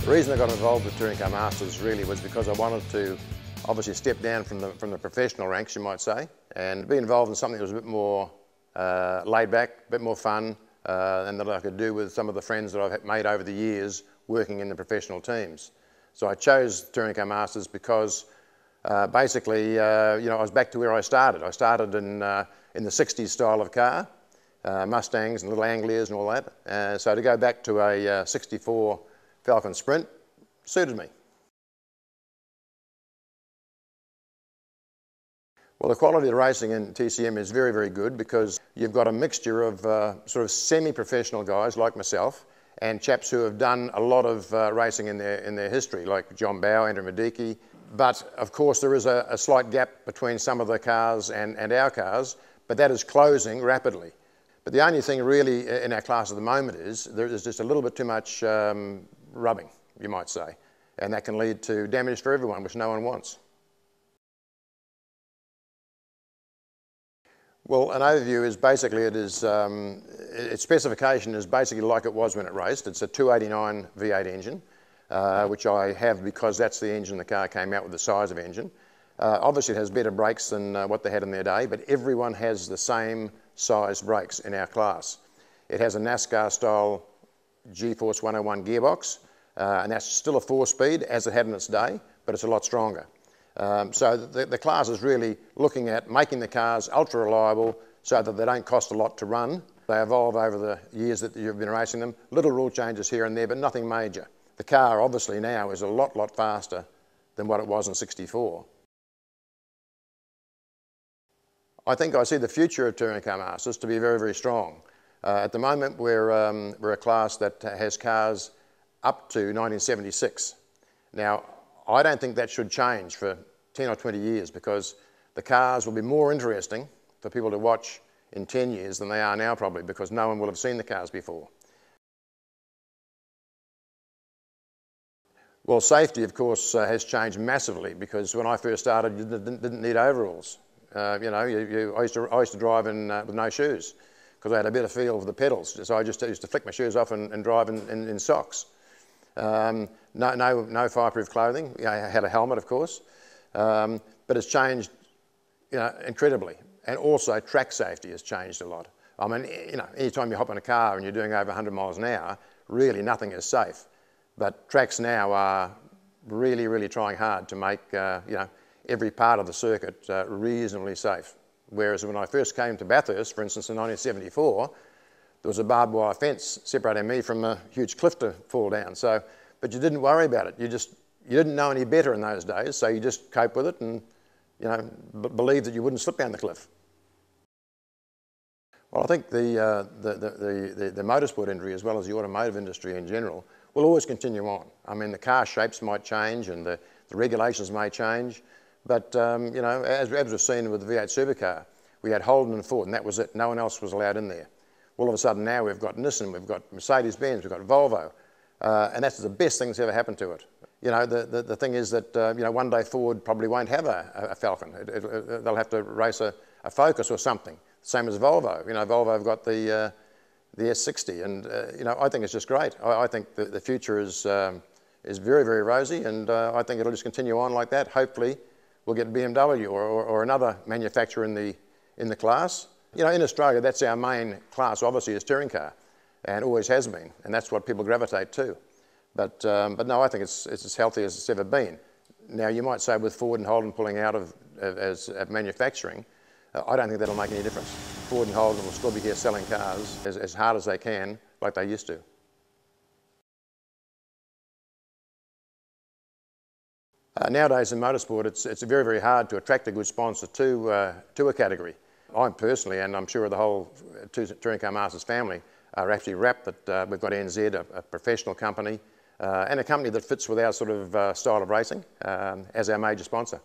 The reason I got involved with Touring Car Masters really was because I wanted to obviously step down from the professional ranks, you might say, and be involved in something that was a bit more laid back, a bit more fun, and that I could do with some of the friends that I've made over the years working in the professional teams. So I chose Touring Car Masters because basically, I was back to where I started. I started in the 60s style of car, Mustangs and little Anglias and all that. So to go back to a 64 Falcon Sprint suited me. Well, the quality of the racing in TCM is very, very good because you've got a mixture of sort of semi-professional guys like myself and chaps who have done a lot of racing in their history, like John Bowe, Andrew Madiki. But of course there is a slight gap between some of the cars and our cars, but that is closing rapidly. But the only thing really in our class at the moment is there's just a little bit too much rubbing, you might say, and that can lead to damage for everyone, which no one wants. Well, an overview is basically its specification is basically like it was when it raced. It's a 289 V8 engine, which I have because that's the engine the car came out with, the size of engine. Obviously it has better brakes than what they had in their day, but everyone has the same size brakes in our class. It has a NASCAR style G-Force 101 gearbox, and that's still a 4-speed as it had in its day, but it's a lot stronger. So the class is really looking at making the cars ultra reliable so that they don't cost a lot to run. They evolve over the years that you've been racing them. Little rule changes here and there, but nothing major. The car obviously now is a lot faster than what it was in '64. I think I see the future of Touring Car Masters to be very, very strong. At the moment we're a class that has cars up to 1976. Now, I don't think that should change for 10 or 20 years because the cars will be more interesting for people to watch in 10 years than they are now probably because no one will have seen the cars before. Well, safety of course has changed massively because when I first started you didn't need overalls. I used to drive with no shoes because I had a better feel for the pedals, so I just used to flick my shoes off and drive in socks. No fireproof clothing. I had a helmet, of course, but it's changed, incredibly. And also, track safety has changed a lot. I mean, anytime you hop in a car and you're doing over 100 miles an hour, really nothing is safe. But tracks now are really trying hard to make, every part of the circuit reasonably safe. Whereas when I first came to Bathurst, for instance, in 1974, there was a barbed wire fence separating me from a huge cliff to fall down. So, but you didn't worry about it. You didn't know any better in those days, so you just coped with it and, believed that you wouldn't slip down the cliff. Well, I think the motorsport industry, as well as the automotive industry in general, will always continue on. I mean, the car shapes might change and the regulations may change, but as we've seen with the V8 supercar, we had Holden and Ford, and that was it. No one else was allowed in there. All of a sudden now we've got Nissan, we've got Mercedes-Benz, we've got Volvo, and that's the best thing that's ever happened to it. The thing is that one day Ford probably won't have a Falcon. They'll have to race a Focus or something. Same as Volvo. Volvo have got the S60, and I think it's just great. I think the future is very, very rosy, and I think it'll just continue on like that. Hopefully, we'll get BMW or another manufacturer in the class. In Australia, that's our main class, obviously, is touring car, and always has been, and that's what people gravitate to. But no, I think it's as healthy as it's ever been. Now, you might say with Ford and Holden pulling out of manufacturing, I don't think that'll make any difference. Ford and Holden will still be here selling cars as hard as they can, like they used to. Nowadays in motorsport, it's very, very hard to attract a good sponsor to a category. I personally, and I'm sure the whole Touring Car Masters family, are actually rapt that we've got ENZED, a professional company, and a company that fits with our sort of style of racing as our major sponsor.